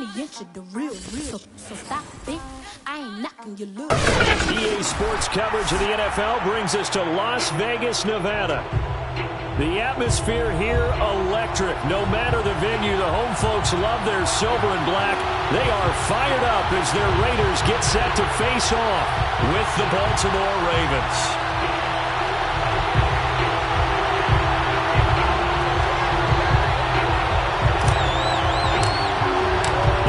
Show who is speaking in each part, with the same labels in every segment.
Speaker 1: 20-inch of the real. So stop it. I ain't knocking your look.
Speaker 2: EA Sports coverage of the NFL brings us to Las Vegas, Nevada. The atmosphere here, electric. No matter the venue, the home folks love their silver and black. They are fired up as their Raiders get set to face off with the Baltimore Ravens.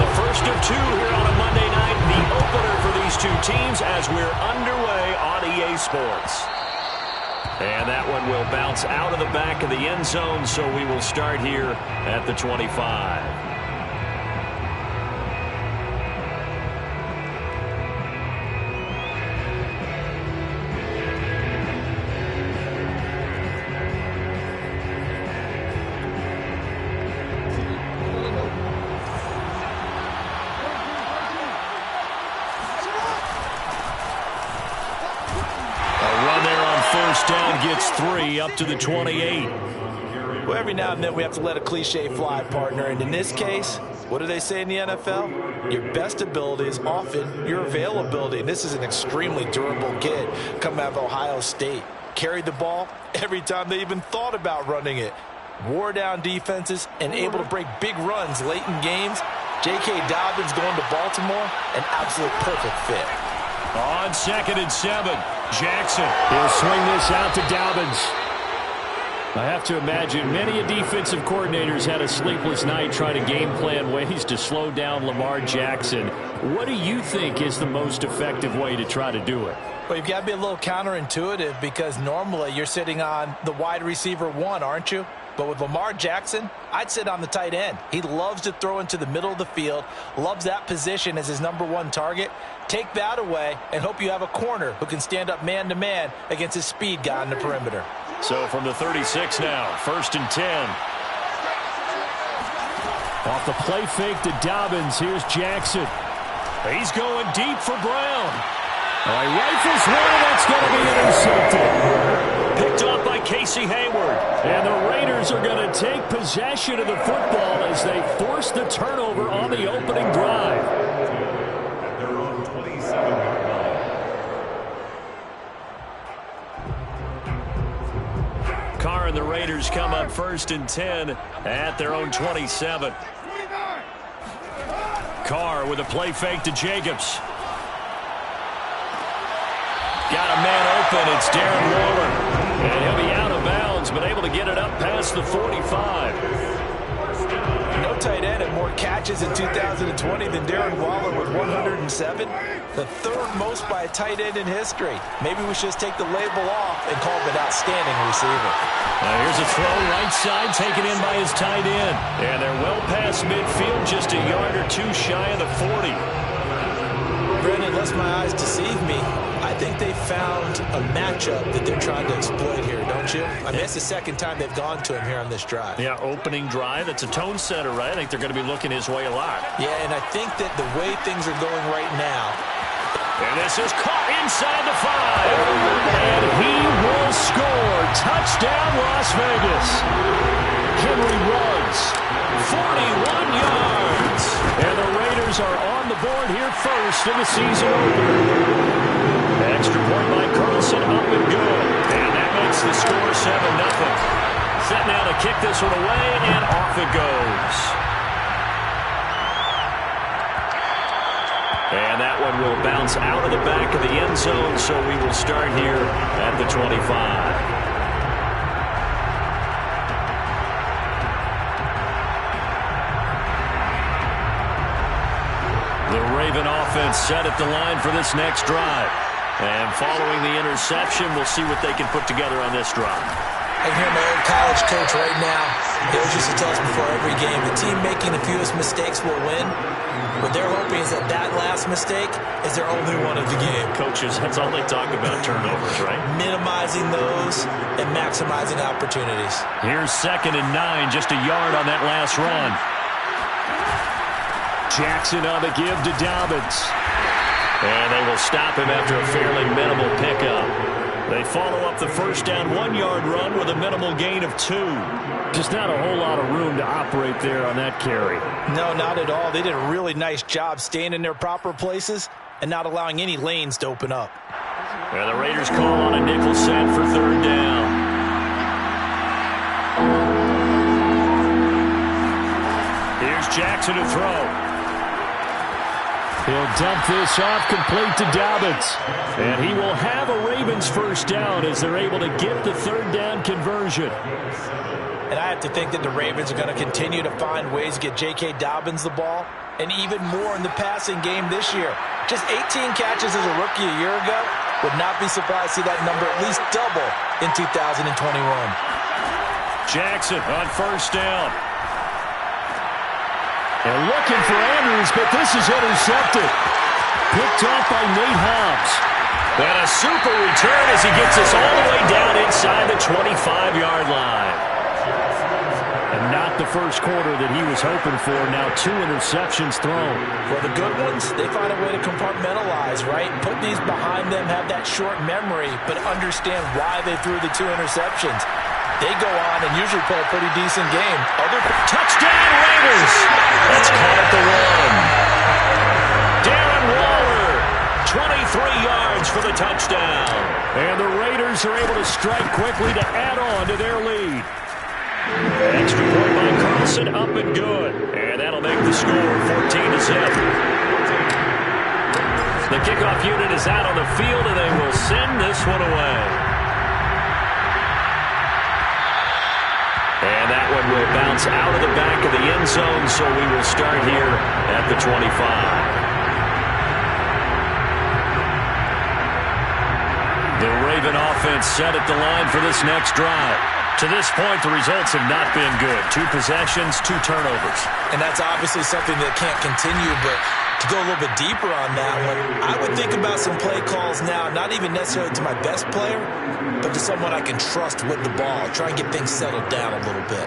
Speaker 2: The first of two here on a Monday night, the opener for these two teams as we're underway on EA Sports. And that one will bounce out of the back of the end zone, so we will start here at the 25. Down gets 3 up to the 28.
Speaker 3: Well, every now and then we have to let a cliche fly, partner. And in this case, what do they say in the NFL? Your best ability is often your availability. And this is an extremely durable kid coming out of Ohio State. Carried the ball every time they even thought about running it. Wore down defenses and able to break big runs late in games. J.K. Dobbins going to Baltimore, an absolute perfect fit.
Speaker 2: On 2nd and 7, Jackson. He'll swing this out to Dobbins. I have to imagine many defensive coordinators had a sleepless night trying to game plan ways to slow down Lamar Jackson. What do you think is the most effective way to try to do it?
Speaker 3: Well, you've got to be a little counterintuitive because normally you're sitting on the wide receiver 1, aren't you? But with Lamar Jackson, I'd sit on the tight end. He loves to throw into the middle of the field, loves that position as his #1 target. Take that away and hope you have a corner who can stand up man-to-man against his speed guy on the perimeter.
Speaker 2: So from the 36 now, 1st and 10. Off the play fake to Dobbins, here's Jackson. He's going deep for Brown. He rifles one, that's going to be intercepted. Picked off by Casey Hayward. And the Raiders are going to take possession of the football as they force the turnover on the opening drive.
Speaker 4: Their own 27.
Speaker 2: Carr and the Raiders come up 1st and 10 at their own 27. Carr with a play fake to Jacobs. Got a man open. It's Darren Waller. And he'll be out of bounds, but able to get it up past the 45.
Speaker 3: No tight end had more catches in 2020 than Darren Waller with 107. The 3rd most by a tight end in history. Maybe we should just take the label off and call him an outstanding receiver.
Speaker 2: Here's a throw right side taken in by his tight end. And they're well past midfield, just a yard or two shy of the 40.
Speaker 3: Brendan, unless my eyes deceive me, I think they found a matchup that they're trying to exploit here, don't you? I mean, it's the 2nd time they've gone to him here on this drive.
Speaker 2: Yeah, opening drive. It's a tone setter, right? I think they're going to be looking his way a lot.
Speaker 3: Yeah, and I think that the way things are going right now.
Speaker 2: And this is caught inside the 5. And he will score. Touchdown, Las Vegas. Henry Ruggs, 41 yards. And the Raiders are on the board here first in the season opener. Extra point by Carlson, up and good. And that makes the score 7-0. Set now to kick this one away, and off it goes. And that one will bounce out of the back of the end zone, so we will start here at the 25. The Raven offense set at the line for this next drive. And following the interception, we'll see what they can put together on this drive.
Speaker 3: I can hear my old college coach right now. He always used to tell us before every game, the team making the fewest mistakes will win. What they're hoping is that that last mistake is their only one of the game.
Speaker 2: Coaches, that's all they talk about, turnovers, right?
Speaker 3: Minimizing those and maximizing opportunities.
Speaker 2: Here's 2nd and 9, just a yard on that last run. Jackson on the give to Dobbins. And they will stop him after a fairly minimal pickup. They follow up the first down 1-yard run with a minimal gain of 2.
Speaker 5: Just not a whole lot of room to operate there on that carry.
Speaker 3: No, not at all. They did a really nice job staying in their proper places and not allowing any lanes to open up.
Speaker 2: And the Raiders call on a nickel set for 3rd down. Here's Jackson to throw.
Speaker 5: He'll dump this off complete to Dobbins.
Speaker 2: And he will have a Ravens first down as they're able to get the 3rd down conversion.
Speaker 3: And I have to think that the Ravens are going to continue to find ways to get J.K. Dobbins the ball, and even more in the passing game this year. Just 18 catches as a rookie a year ago. Would not be surprised to see that number at least double in 2021.
Speaker 2: Jackson on first down.
Speaker 5: They're looking for Andrews, but this is intercepted. Picked off by Nate Hobbs.
Speaker 2: And a super return as he gets us all the way down inside the 25-yard line.
Speaker 5: And not the first quarter that he was hoping for. Now 2 interceptions thrown.
Speaker 3: For the good ones, they find a way to compartmentalize, right? Put these behind them, have that short memory, but understand why they threw the 2 interceptions. They go on and usually play a pretty decent game.
Speaker 2: Touchdown Raiders! That's caught at the 1. Darren Waller, 23 yards for the touchdown.
Speaker 5: And the Raiders are able to strike quickly to add on to their lead.
Speaker 2: Extra point by Carlson, up and good. And that'll make the score 14-0. The kickoff unit is out on the field, and they will send this one away. And that one will bounce out of the back of the end zone, so we will start here at the 25. The Raven offense set at the line for this next drive. To this point, the results have not been good. 2 possessions, 2 turnovers.
Speaker 3: And that's obviously something that can't continue, but to go a little bit deeper on that one, I would think about some play calls now, not even necessarily to my best player, but to someone I can trust with the ball. Try and get things settled down a little bit.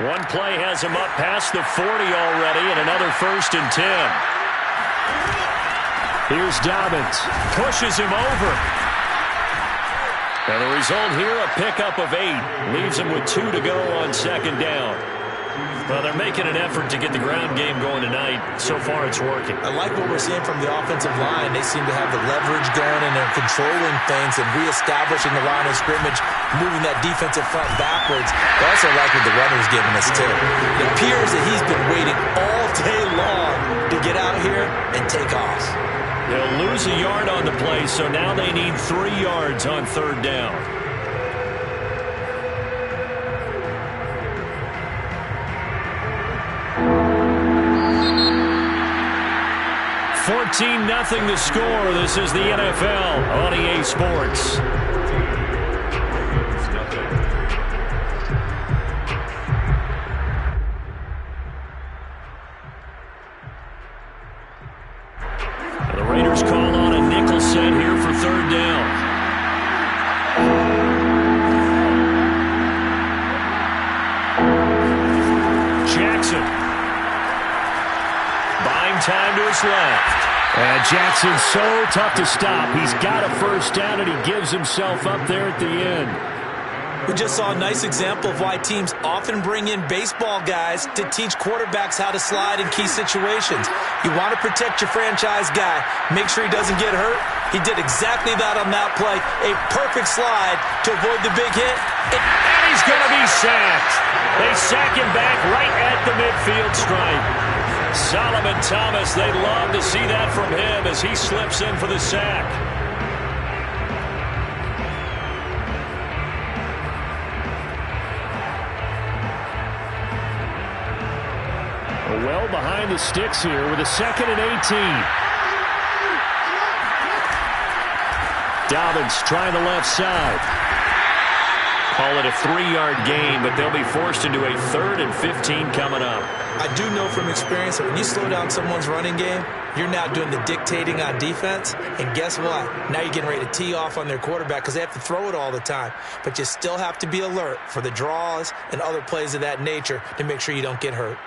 Speaker 2: One play has him up past the 40 already, and another 1st and 10.
Speaker 5: Here's Dobbins.
Speaker 2: Pushes him over. And the result here, a pickup of 8. Leaves him with 2 to go on 2nd down. Well, they're making an effort to get the ground game going tonight. So far, it's working.
Speaker 3: I like what we're seeing from the offensive line. They seem to have the leverage going, and they're controlling things and reestablishing the line of scrimmage, moving that defensive front backwards. I also like what the runner's giving us, too. It appears that he's been waiting all day long to get out here and take off.
Speaker 2: They'll lose a yard on the play, so now they need 3 yards on 3rd down. 14-0 the score. This is the NFL on EA Sports. The Raiders call on a nickel set here for 3rd down. Jackson. Buying time to his left.
Speaker 5: And Jackson's so tough to stop. He's got a first down, and he gives himself up there at the end.
Speaker 3: We just saw a nice example of why teams often bring in baseball guys to teach quarterbacks how to slide in key situations. You want to protect your franchise guy. Make sure he doesn't get hurt. He did exactly that on that play. A perfect slide to avoid the big hit.
Speaker 2: And he's going to be sacked. They sack him back right at the midfield stripe. Solomon Thomas, they'd love to see that from him as he slips in for the sack.
Speaker 5: Well behind the sticks here with a 2nd and 18. Dobbins trying the left side.
Speaker 2: Call it a 3-yard gain, but they'll be forced into a 3rd and 15 coming up.
Speaker 3: I do know from experience that when you slow down someone's running game, you're now doing the dictating on defense. And guess what? Now you're getting ready to tee off on their quarterback because they have to throw it all the time. But you still have to be alert for the draws and other plays of that nature to make sure you don't get hurt.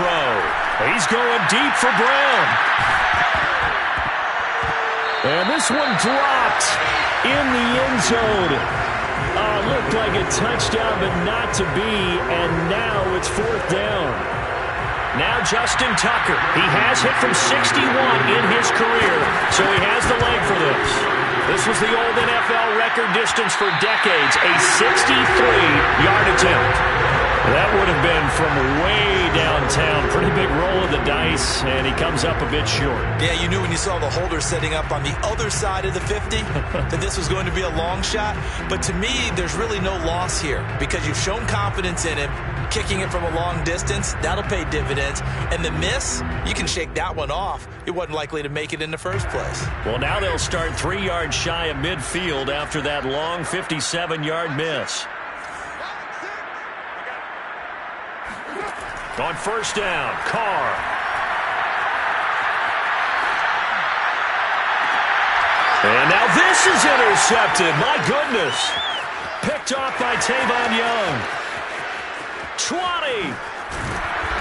Speaker 5: throw. He's going deep for Brown. And this one dropped in the end zone. Looked like a touchdown, but not to be. And now it's 4th down. Now Justin Tucker. He has hit from 61 in his career, so he has the leg for this. This was the old NFL record distance for decades, a 63-yard attempt. That would have been from way downtown. Pretty big roll of the dice, and he comes up a bit short.
Speaker 3: Yeah, you knew when you saw the holder setting up on the other side of the 50 that this was going to be a long shot. But to me, there's really no loss here because you've shown confidence in him. Kicking it from a long distance, that'll pay dividends. And the miss, you can shake that one off. It wasn't likely to make it in the first place.
Speaker 5: Well, now they'll start 3 yards shy of midfield after that long 57-yard miss. On 1st down, Carr. And now this is intercepted. My goodness. Picked off by Tavon Young. 20.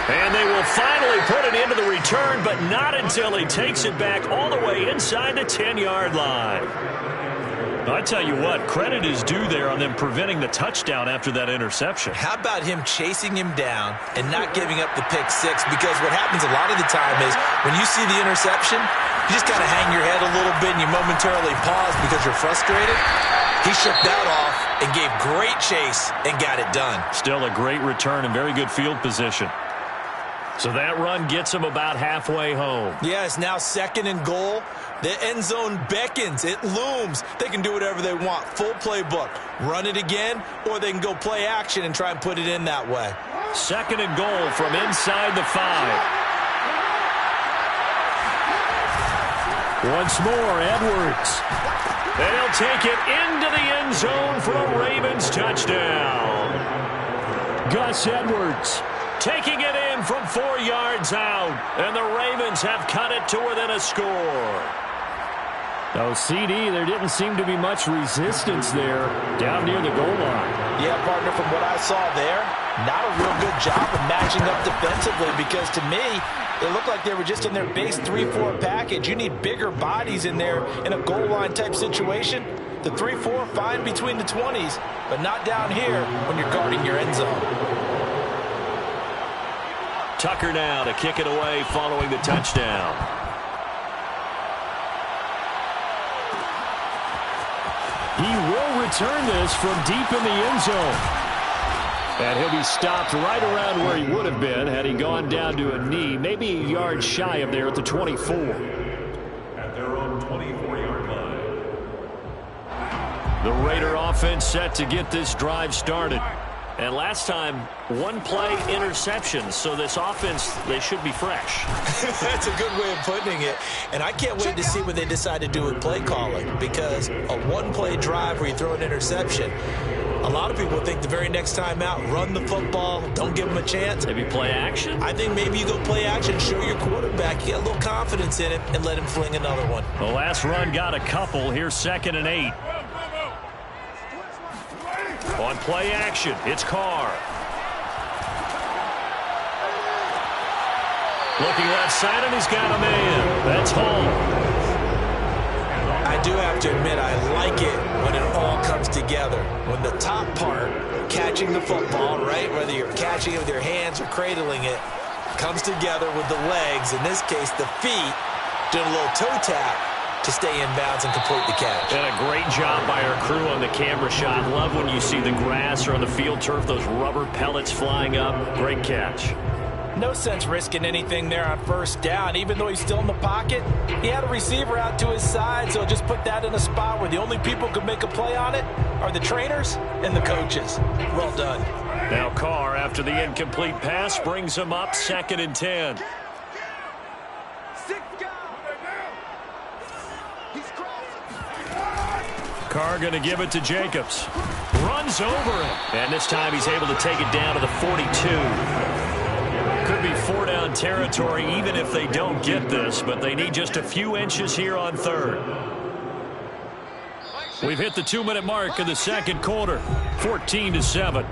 Speaker 5: And they will finally put it into the return, but not until he takes it back all the way inside the 10-yard line. I tell you what, credit is due there on them preventing the touchdown after that interception.
Speaker 3: How about him chasing him down and not giving up the pick six? Because what happens a lot of the time is when you see the interception, you just kind of hang your head a little bit and you momentarily pause because you're frustrated. He shook that off and gave great chase and got it done.
Speaker 5: Still a great return and very good field position. So that run gets him about halfway home.
Speaker 3: Yeah, it's now 2nd and goal. The end zone beckons. It looms. They can do whatever they want. Full playbook. Run it again, or they can go play action and try and put it in that way.
Speaker 5: 2nd and goal from inside the 5. Once more, Edwards. And he'll take it into the end zone for a Ravens touchdown. Gus Edwards taking it in from 4 yards out. And the Ravens have cut it to within a score. Oh, CD, there didn't seem to be much resistance there down near the goal line.
Speaker 3: Yeah, partner, from what I saw there, not a real good job of matching up defensively because to me, it looked like they were just in their base 3-4 package. You need bigger bodies in there in a goal line type situation. The 3-4 fine between the 20s, but not down here when you're guarding your end zone.
Speaker 5: Tucker now to kick it away following the touchdown. He will return this from deep in the end zone. And he'll be stopped right around where he would have been had he gone down to a knee, maybe a yard shy of there at the 24.
Speaker 4: At their own 24-yard line.
Speaker 5: The Raider offense set to get this drive started. And last time, one play interception. So this offense, they should be fresh.
Speaker 3: That's a good way of putting it. And I can't wait to see what they decide to do with play calling. Because a one-play drive where you throw an interception, a lot of people think the very next time out, run the football, don't give them a chance.
Speaker 5: Maybe play action?
Speaker 3: I think maybe you go play action, show your quarterback, you get a little confidence in him, and let him fling another one.
Speaker 5: The last run got a couple. Here's 2nd and 8. On play action, it's Carr. Looking left side, and he's got a man. That's Hall.
Speaker 3: I do have to admit, I like it when it all comes together. When the top part, catching the football, right, whether you're catching it with your hands or cradling it, comes together with the legs, in this case the feet, doing a little toe tap to stay in bounds and complete the catch.
Speaker 5: And a great job by our crew on the camera shot. Love when you see the grass or on the field turf, those rubber pellets flying up. Great catch.
Speaker 3: No sense risking anything there on 1st down. Even though he's still in the pocket, he had a receiver out to his side, so just put that in a spot where the only people who could make a play on it are the trainers and the coaches. Well done.
Speaker 5: Now Carr, after the incomplete pass, brings him up 2nd and 10. Carr going to give it to Jacobs. Runs over him. And this time he's able to take it down to the 42. Could be 4-down territory even if they don't get this, but they need just a few inches here on 3rd. We've hit the 2-minute mark of the 2nd quarter. 14-7.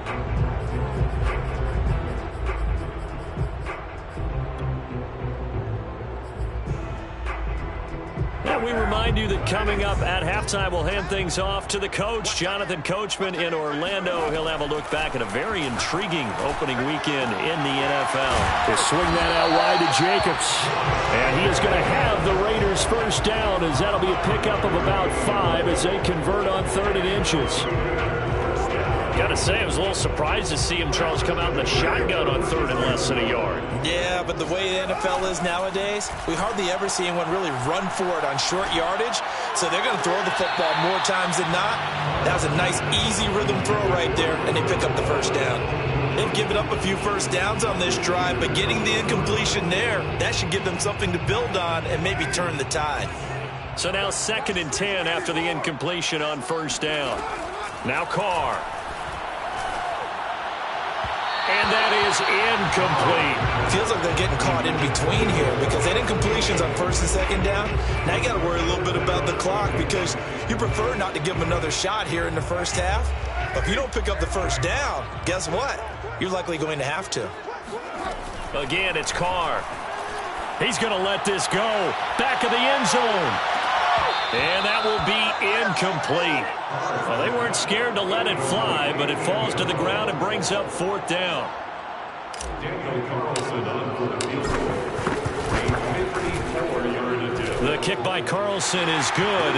Speaker 5: we remind you that coming up at halftime, we'll hand things off to the coach, Jonathan Coachman in Orlando. He'll have a look back at a very intriguing opening weekend in the NFL. He'll swing that out wide to Jacobs. And he is going to have the Raiders first down, as that'll be a pickup of about 5 as they convert on 3rd and inches. Got to say, I was a little surprised to see him, Charles, come out in the shotgun on 3rd and less than a yard.
Speaker 3: Yeah, but the way the NFL is nowadays, we hardly ever see anyone really run for it on short yardage. So they're going to throw the football more times than not. That was a nice, easy rhythm throw right there, and they pick up the first down. They've given up a few first downs on this drive, but getting the incompletion there, that should give them something to build on and maybe turn the tide.
Speaker 5: So now 2nd and 10 after the incompletion on first down. Now Carr. And that is incomplete.
Speaker 3: Feels like they're getting caught in between here because they didn't completions on 1st and 2nd down. Now you got to worry a little bit about the clock because you prefer not to give them another shot here in the first half. But if you don't pick up the first down, guess what? You're likely going to have to.
Speaker 5: Again, it's Carr. He's going to let this go. Back of the end zone. And that will be incomplete. Well, they weren't scared to let it fly, but it falls to the ground and brings up 4th down.
Speaker 4: Daniel Carlson on for the field goal. A 54-yard attempt.
Speaker 5: The kick by Carlson is good,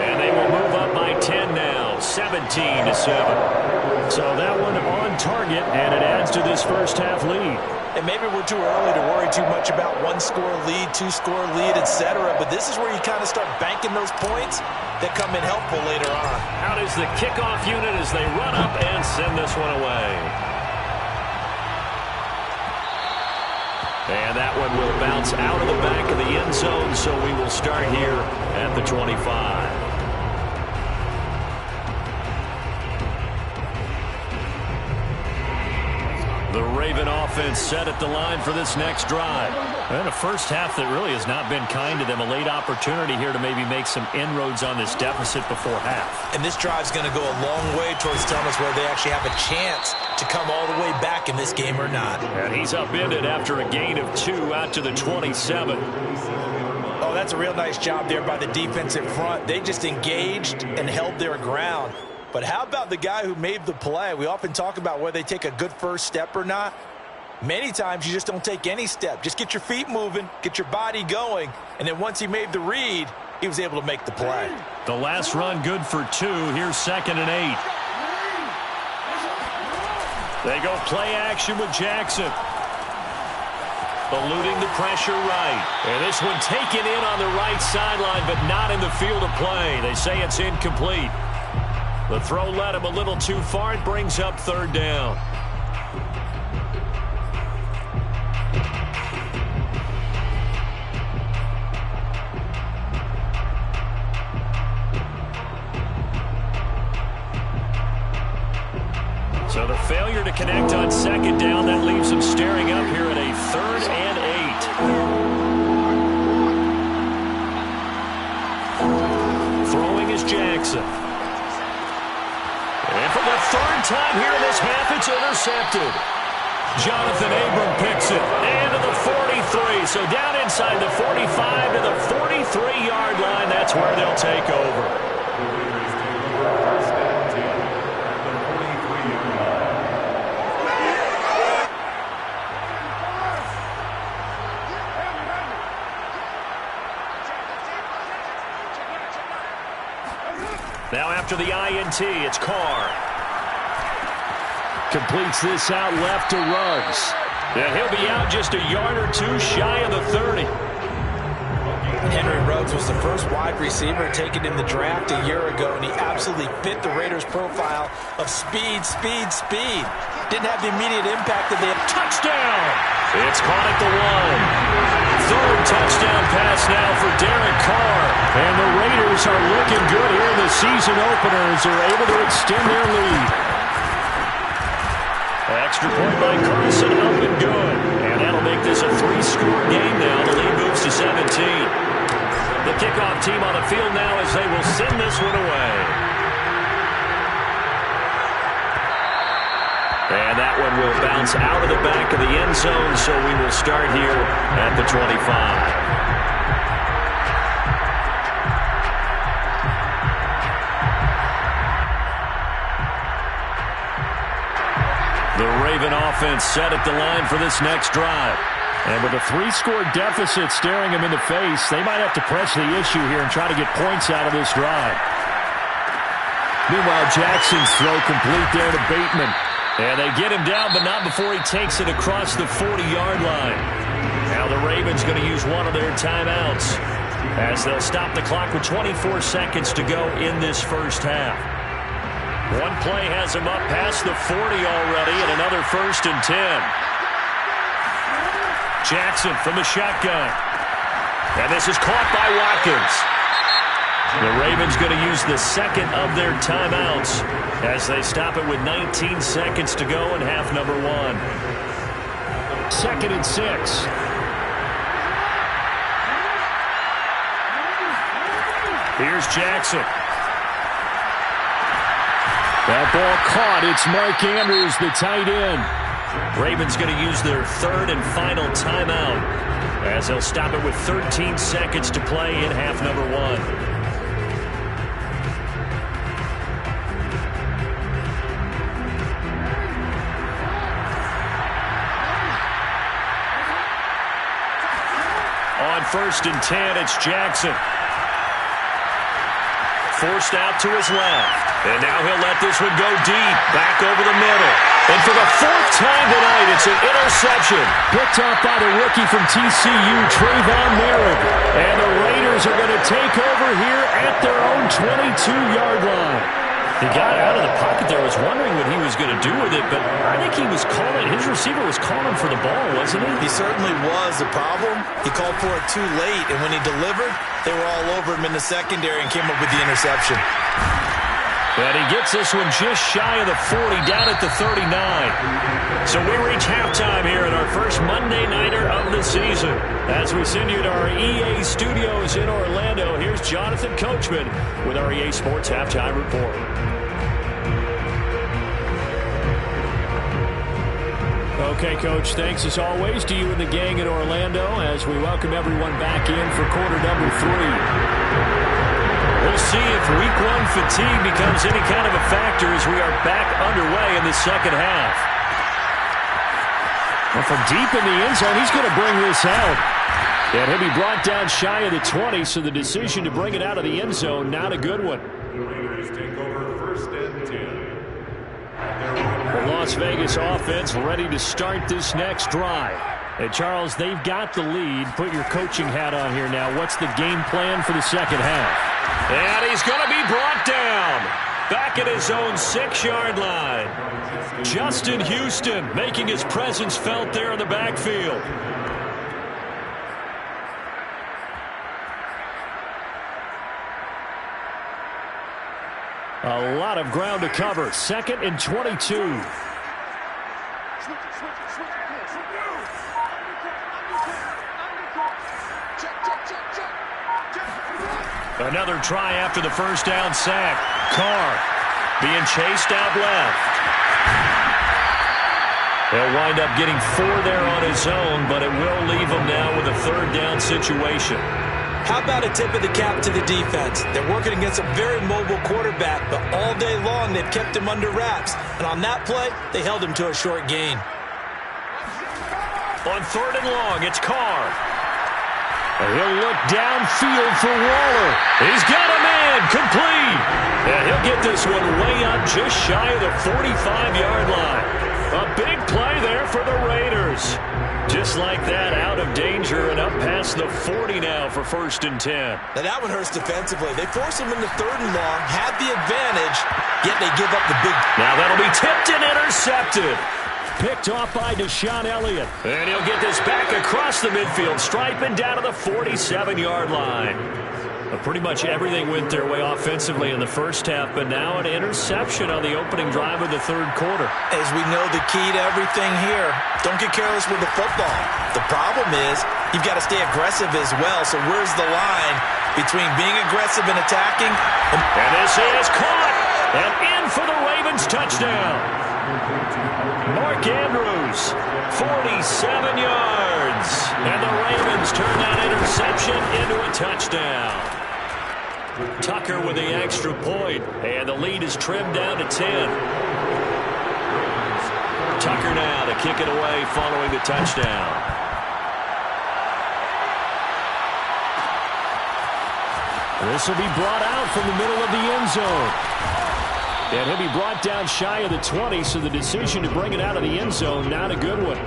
Speaker 5: and they will move up by 10 now, 17-7. So that one on target, and it adds to this first half lead.
Speaker 3: And maybe we're too early to worry too much about 1-score lead, 2-score lead, etc. But this is where you kind of start banking those points that come in helpful later on.
Speaker 5: Out is the kickoff unit as they run up and send this one away. And that one will bounce out of the back of the end zone, so we will start here at the 25. The Raven offense set at the line for this next drive. And a first half that really has not been kind to them. A late opportunity here to maybe make some inroads on this deficit before half.
Speaker 3: And this drive's going to go a long way towards telling us whether they actually have a chance to come all the way back in this game or not.
Speaker 5: And he's upended after a gain of 2 out to the 27.
Speaker 3: Oh, that's a real nice job there by the defensive front. They just engaged and held their ground. But how about the guy who made the play? We often talk about whether they take a good first step or not. Many times you just don't take any step. Just get your feet moving, get your body going, and then once he made the read, he was able to make the play.
Speaker 5: The last run good for 2. Here's 2nd and 8. They go play action with Jackson. Eluding the pressure right. And this one taken in on the right sideline, but not in the field of play. They say it's incomplete. The throw led him a little too far. It brings up 3rd down. So the failure to connect on 2nd down, that leaves him staring up here at a 3rd and 8. Throwing is Jackson. And for the 3rd time here in this half, it's intercepted. Jonathan Abram picks it. And to the 43. So down inside the 45 to the 43-yard line. That's where they'll take over. Now after the INT, it's Carr. Completes this out left to Ruggs. And he'll be out just a yard or 2 shy of the 30.
Speaker 3: Henry Ruggs was the first wide receiver taken in the draft a year ago, and he absolutely fit the Raiders' profile of speed, speed, speed. Didn't have the immediate impact that they had.
Speaker 5: Touchdown! It's caught at the 1. 3rd touchdown pass now for Derek Carr. And the Raiders are looking good here in the season opener as they're able to extend their lead. Extra point by Carlson, up and good. And that'll make this a 3-score game now. The lead moves to 17. The kickoff team on the field now as they will send this one away. And that one will bounce out of the back of the end zone, so we will start here at the 25. Raven offense set at the line for this next drive. And with a 3-score deficit staring them in the face, they might have to press the issue here and try to get points out of this drive. Meanwhile, Jackson's throw complete there to Bateman. And they get him down, but not before he takes it across the 40-yard line. Now the Ravens going to use one of their timeouts as they'll stop the clock with 24 seconds to go in this first half. One play has him up past the 40 already, and another 1st and 10. Jackson from the shotgun. And this is caught by Watkins. The Ravens going to use the second of their timeouts as they stop it with 19 seconds to go in half number 1. 2nd and 6. Here's Jackson. That ball caught. It's Mark Andrews, the tight end. Ravens going to use their 3rd and final timeout as they'll stop it with 13 seconds to play in half number 1. On 1st and 10, it's Jackson. Forced out to his left. And now he'll let this one go deep. Back over the middle. And for the 4th time tonight, it's an interception. Picked up by the rookie from TCU, Trayvon Merritt. And the Raiders are going to take over here at their own 22-yard line. He got out of the pocket there, was wondering what he was going to do with it, but I think he was calling, his receiver was calling for the ball, wasn't he?
Speaker 3: He certainly was. The problem, he called for it too late, and when he delivered, they were all over him in the secondary and came up with the interception.
Speaker 5: And he gets this one just shy of the 40, down at the 39. So we reach halftime here in our first Monday Nighter of the season. As we send you to our EA studios in Orlando, here's Jonathan Coachman with our EA Sports Halftime Report. Okay, Coach, thanks as always to you and the gang in Orlando as we welcome everyone back in for quarter number 3. We'll see if week 1 fatigue becomes any kind of a factor as we are back underway in the second half. Well, from deep in the end zone, he's going to bring this out. And he'll be brought down shy of the 20, so the decision to bring it out of the end zone, not a good one.
Speaker 4: The Raiders take over 1st and 10.
Speaker 5: The Las Vegas offense ready to start this next drive. Hey, Charles, they've got the lead. Put your coaching hat on here now. What's the game plan for the second half? And he's going to be brought down. Back at his own 6-yard line. Justin Houston making his presence felt there in the backfield. A lot of ground to cover. 2nd and 22. Another try after the first down sack. Carr being chased out left. He'll wind up getting 4 there on his own, but it will leave him now with a 3rd down situation.
Speaker 3: How about a tip of the cap to the defense? They're working against a very mobile quarterback, but all day long they've kept him under wraps. And on that play, they held him to a short gain.
Speaker 5: On 3rd and long, it's Carr. He'll look downfield for Waller. He's got a man, complete. And he'll get this one way up just shy of the 45-yard line. A big play there for the Raiders. Just like that, out of danger and up past the 40 now for 1st and 10.
Speaker 3: Now that one hurts defensively. They force him into 3rd and long, had the advantage, yet they give up the big.
Speaker 5: Now that'll be tipped and intercepted. Picked off by Deshaun Elliott. And he'll get this back across the midfield, striping down to the 47-yard line. But pretty much everything went their way offensively in the first half, but now an interception on the opening drive of the 3rd quarter.
Speaker 3: As we know, the key to everything here, don't get careless with the football. The problem is you've got to stay aggressive as well. So where's the line between being aggressive and attacking?
Speaker 5: And this is caught. And in for the Ravens touchdown. Mark Andrews, 47 yards. And the Ravens turn that interception into a touchdown. Tucker with the extra point. And the lead is trimmed down to 10. Tucker now to kick it away following the touchdown. This will be brought out from the middle of the end zone. And he'll be brought down shy of the 20, so the decision to bring it out of the end zone, not a good one.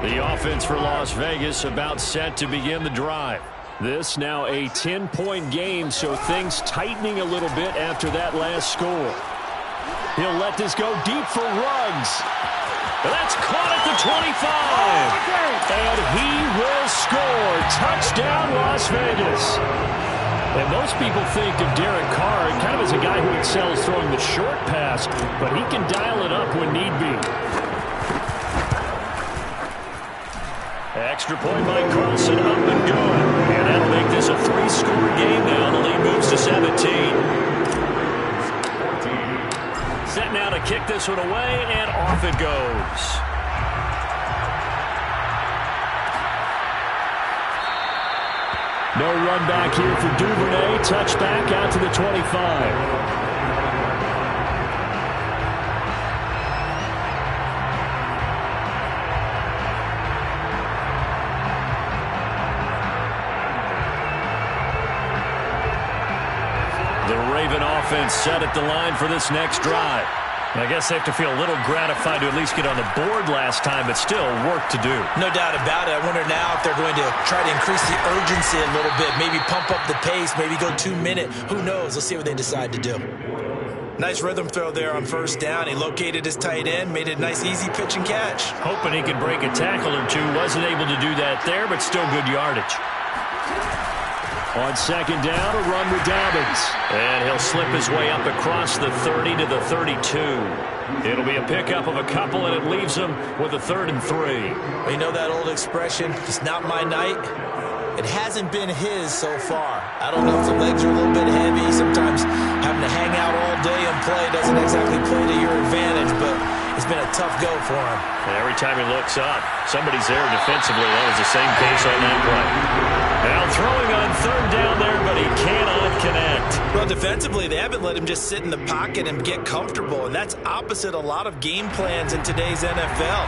Speaker 5: The offense for Las Vegas about set to begin the drive. This now a 10-point game, so things tightening a little bit after that last score. He'll let this go deep for Ruggs. That's caught at the 25. And he will score. Touchdown, Las Vegas. And most people think of Derek Carr kind of as a guy who excels throwing the short pass, but he can dial it up when need be. Extra point by Carlson, up and good. And that'll make this a 3-score game now. The lead moves to 17. Set now to kick this one away, and off it goes. No run back here for Duvernay. Touchback out to the 25. Offense set at the line for this next drive. I guess they have to feel a little gratified to at least get on the board last time, but still work to do.
Speaker 3: No doubt about it. I wonder now if they're going to try to increase the urgency a little bit, maybe pump up the pace, maybe go 2-minute. Who knows? Let's see what they decide to do. Nice rhythm throw there on first down. He located his tight end, made it a nice easy pitch and catch.
Speaker 5: Hoping he could break a tackle or two. Wasn't able to do that there, but still good yardage. On second down, a run with Dobbins. And he'll slip his way up across the 30 to the 32. It'll be a pickup of a couple, and it leaves him with a 3rd and 3.
Speaker 3: You know that old expression, it's not my night? It hasn't been his so far. I don't know if the legs are a little bit heavy. Sometimes having to hang out all day and play doesn't exactly play to your advantage, but it's been a tough go for him.
Speaker 5: And every time he looks up, somebody's there defensively. That was the same case on that play. Now throwing on 3rd down there, but he cannot connect.
Speaker 3: Well, defensively, they haven't let him just sit in the pocket and get comfortable, and that's opposite a lot of game plans in today's NFL.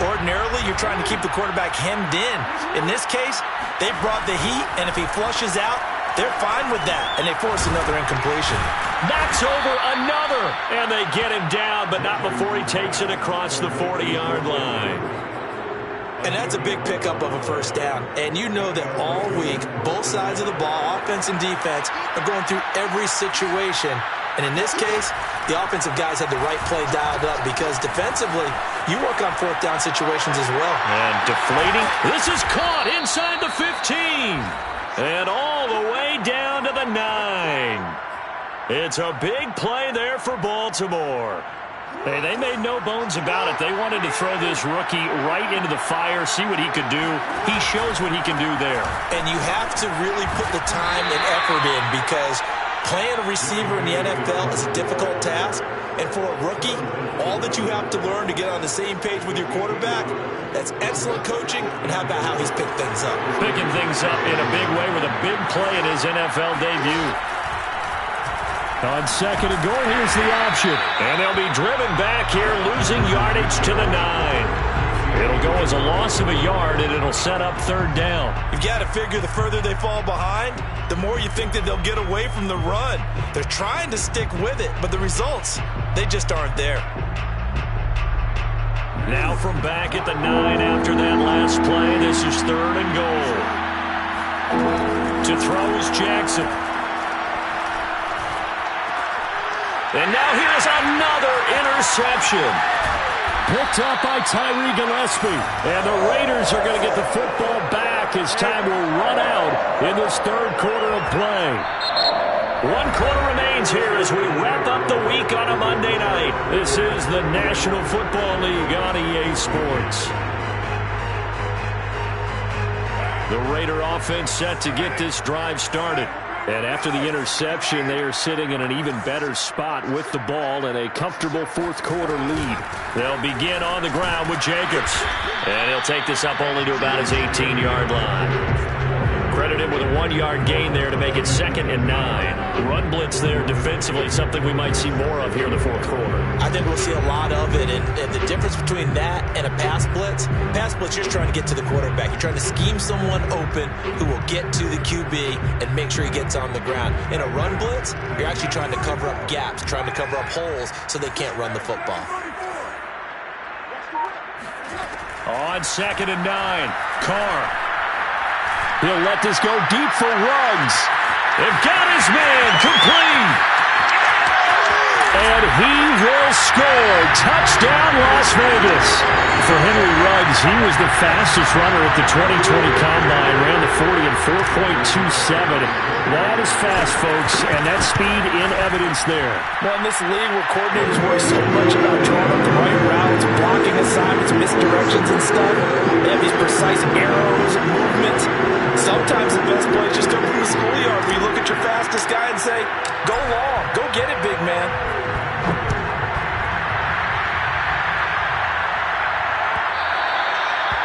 Speaker 3: Ordinarily, you're trying to keep the quarterback hemmed in. In this case, they brought the heat, and if he flushes out, they're fine with that, and they force another incompletion.
Speaker 5: Knocks over another, and they get him down, but not before he takes it across the 40-yard line.
Speaker 3: And that's a big pickup of a first down. And you know that all week, both sides of the ball, offense and defense, are going through every situation. And in this case, the offensive guys had the right play dialed up because defensively, you work on 4th down situations as well.
Speaker 5: And deflating. This is caught inside the 15. And all the way down to the 9. It's a big play there for Baltimore. Hey, they made no bones about it. They wanted to throw this rookie right into the fire, see what he could do. He shows what he can do there.
Speaker 3: And you have to really put the time and effort in because playing a receiver in the NFL is a difficult task. And for a rookie, all that you have to learn to get on the same page with your quarterback, that's excellent coaching. And how about how he's picked things up?
Speaker 5: Picking things up in a big way with a big play in his NFL debut. On 2nd and goal, here's the option. And they'll be driven back here, losing yardage to the 9. It'll go as a loss of a yard, and it'll set up 3rd down.
Speaker 3: You've got to figure the further they fall behind, the more you think that they'll get away from the run. They're trying to stick with it, but the results, they just aren't there.
Speaker 5: Now from back at the 9 after that last play, this is 3rd and goal. To throw is Jackson. And now here's another interception. Picked up by Tyree Gillespie. And the Raiders are going to get the football back as time will run out in this 3rd quarter of play. 1 quarter remains here as we wrap up the week on a Monday night. This is the National Football League on EA Sports. The Raider offense set to get this drive started. And after the interception, they are sitting in an even better spot with the ball and a comfortable fourth-quarter lead. They'll begin on the ground with Jacobs. And he'll take this up only to about his 18-yard line. Credit him with a 1-yard gain there to make it 2nd and 9. Run blitz there defensively, something we might see more of here in the fourth quarter.
Speaker 3: I think we'll see a lot of it, and the difference between that and a pass blitz, you're just trying to get to the quarterback. You're trying to scheme someone open who will get to the QB and make sure he gets on the ground. In a run blitz, you're actually trying to cover up gaps, trying to cover up holes so they can't run the football.
Speaker 5: On 2nd and 9, Carr. He'll let this go deep for Ruggs. They've got his man complete. And he will score. Touchdown, Las Vegas. For Henry Ruggs, he was the fastest runner at the 2020 Combine. Ran the 40 in 4.27. That is fast, folks, and that speed in evidence there.
Speaker 3: Well, in this league where coordinators worry so much about drawing up the right routes, blocking assignments, misdirections and stuff, they have these precise arrows and movements. Sometimes the best play is just come from the schoolyard where you look at your fastest guy and say, go long, go get it, big man.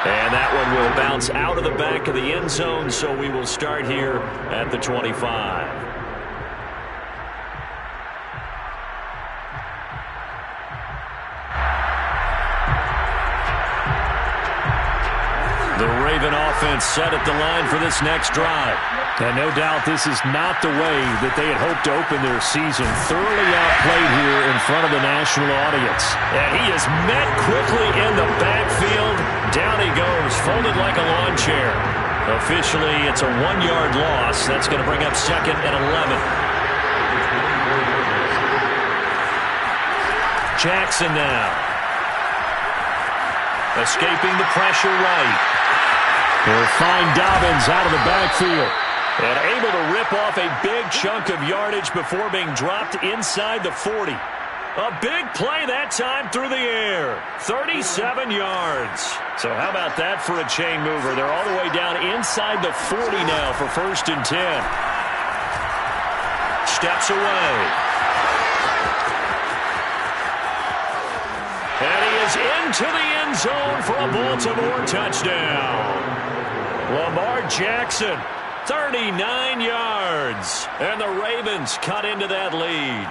Speaker 5: And that one will bounce out of the back of the end zone, so we will start here at the 25. The Raven offense set at the line for this next drive. And no doubt this is not the way that they had hoped to open their season. Thoroughly outplayed here in front of the national audience. And he is met quickly in the backfield. Down he goes, folded like a lawn chair. Officially, it's a 1-yard loss. That's going to bring up 2nd and 11. Jackson now. Escaping the pressure right. He'll find Dobbins out of the backfield. And able to rip off a big chunk of yardage before being dropped inside the 40. A big play that time through the air. 37 yards. So how about that for a chain mover? They're all the way down inside the 40 now for 1st and 10. Steps away. And he is into the end zone for a Baltimore touchdown. Lamar Jackson, 39 yards. And the Ravens cut into that lead.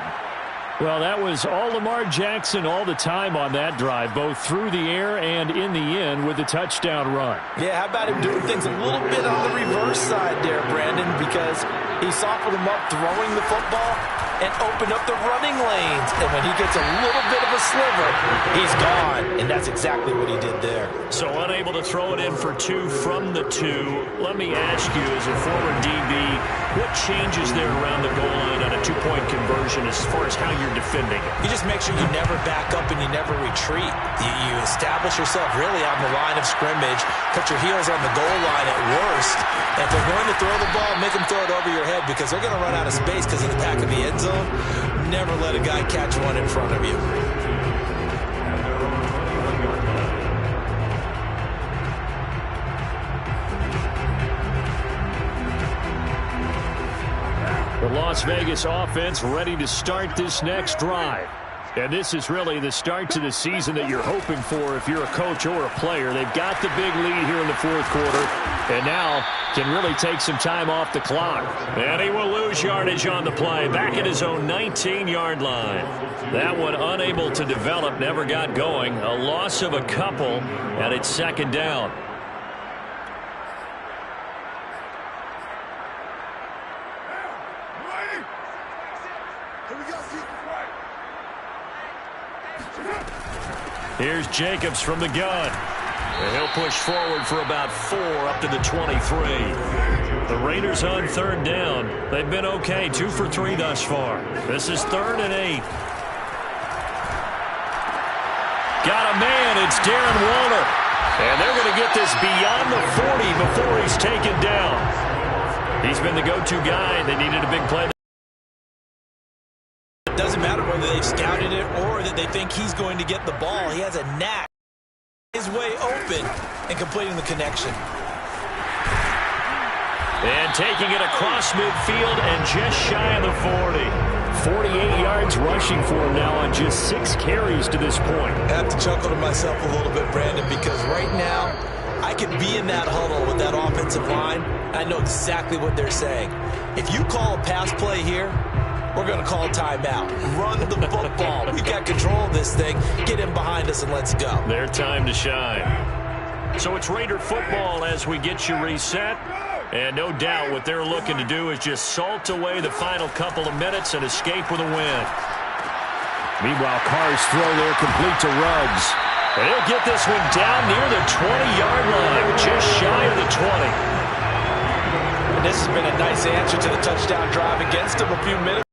Speaker 5: Well, that was all Lamar Jackson all the time on that drive, both through the air and in the end with the touchdown run.
Speaker 3: Yeah, how about him doing things a little bit on the reverse side there, Brandon, because he softened him up throwing the football and opened up the running lanes. And when he gets a little bit of a sliver, he's gone. And that's exactly what he did there.
Speaker 5: So unable to throw it in for 2 from the 2. Let me ask you, as a former DB, what changes there around the goal line on a 2-point conversion as far as how you're defending it?
Speaker 3: You just make sure you never back up and you never retreat. You establish yourself really on the line of scrimmage, put your heels on the goal line at worst. And if they're going to throw the ball, make them throw it over your head because they're going to run out of space because of the back of the end zone. Never let a guy catch one in front of you.
Speaker 5: The Las Vegas offense ready to start this next drive. And this is really the start to the season that you're hoping for if you're a coach or a player. They've got the big lead here in the fourth quarter, and now can really take some time off the clock. And he will lose yardage on the play, back at his own 19-yard line. That one unable to develop, never got going. A loss of a couple, and it's 2nd down. Here's Jacobs from the gun. And he'll push forward for about 4 up to the 23. The Raiders on 3rd down. They've been okay, 2 for 3 thus far. This is 3rd and 8. Got a man, it's Darren Waller. And they're going to get this beyond the 40 before he's taken down. He's been the go-to guy. They needed a big play.
Speaker 3: It doesn't matter whether they've scouted it or that they think he's going to get the ball. He has a knack his way open and completing the connection.
Speaker 5: And taking it across midfield and just shy of the 40. 48 yards rushing for him now on just 6 carries to this point.
Speaker 3: I have to chuckle to myself a little bit, Brandon, because right now I could be in that huddle with that offensive line. I know exactly what they're saying. If you call a pass play here, we're going to call a timeout. Run the football. We've got control of this thing. Get in behind us and let's go.
Speaker 5: Their time to shine. So it's Raider football as we get you reset. And no doubt what they're looking to do is just salt away the final couple of minutes and escape with a win. Meanwhile, Carr's throw there complete to Ruggs. And he'll get this one down near the 20-yard line, just shy of the 20.
Speaker 3: And this has been a nice answer to the touchdown drive against them a few minutes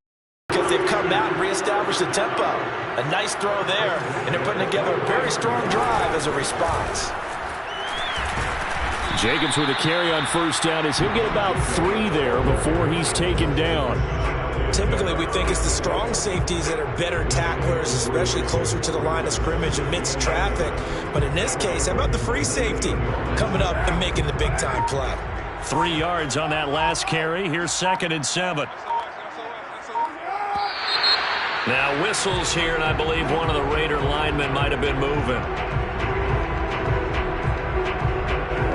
Speaker 3: because they've come out and reestablished the tempo. A nice throw there, and they're putting together a very strong drive as a response.
Speaker 5: Jacobs with a carry on first down as he'll get about 3 there before he's taken down.
Speaker 3: Typically, we think it's the strong safeties that are better tacklers, especially closer to the line of scrimmage amidst traffic. But in this case, how about the free safety coming up and making the big-time play?
Speaker 5: 3 yards on that last carry. Here's 2nd and 7. Now whistles here, and I believe one of the Raider linemen might have been moving.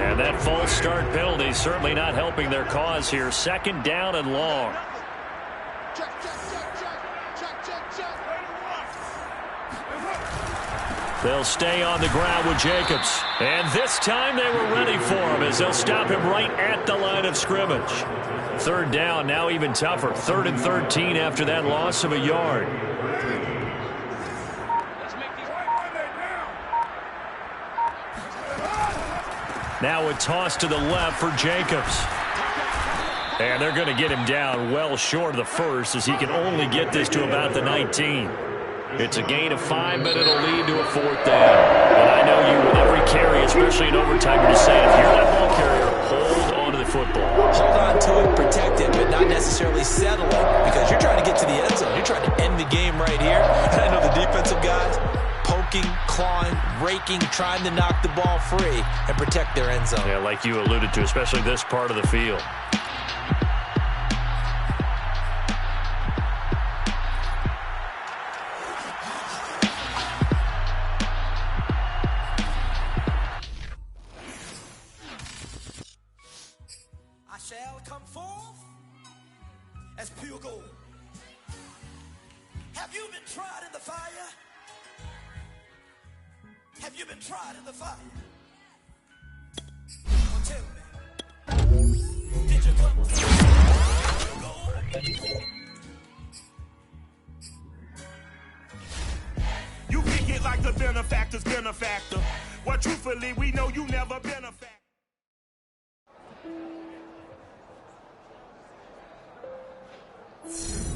Speaker 5: And that false start penalty certainly not helping their cause here. 2nd down and long. They'll stay on the ground with Jacobs. And this time they were ready for him as they'll stop him right at the line of scrimmage. 3rd down, now even tougher. 3rd and 13 after that loss of a yard. Now a toss to the left for Jacobs. And they're going to get him down well short of the first as he can only get this to about the 19. It's a gain of 5, but it'll lead to a 4th down. And I know you, with every carry, especially in overtime, you're just saying, if you're that ball carrier, hold on to the football.
Speaker 3: Hold on to it, protect it, but not necessarily settle it because you're trying to get to the end zone. You're trying to end the game right here. And I know the defensive guys poking, clawing, raking, trying to knock the ball free and protect their end zone.
Speaker 5: Yeah, like you alluded to, especially this part of the field.
Speaker 6: Shall come forth as pure gold. Have you been tried in the fire? Have you been tried in the fire? Well, tell me, did you come forth gold?
Speaker 7: You kick it like the benefactor's benefactor. Well, truthfully, we know you never been a factor.
Speaker 1: You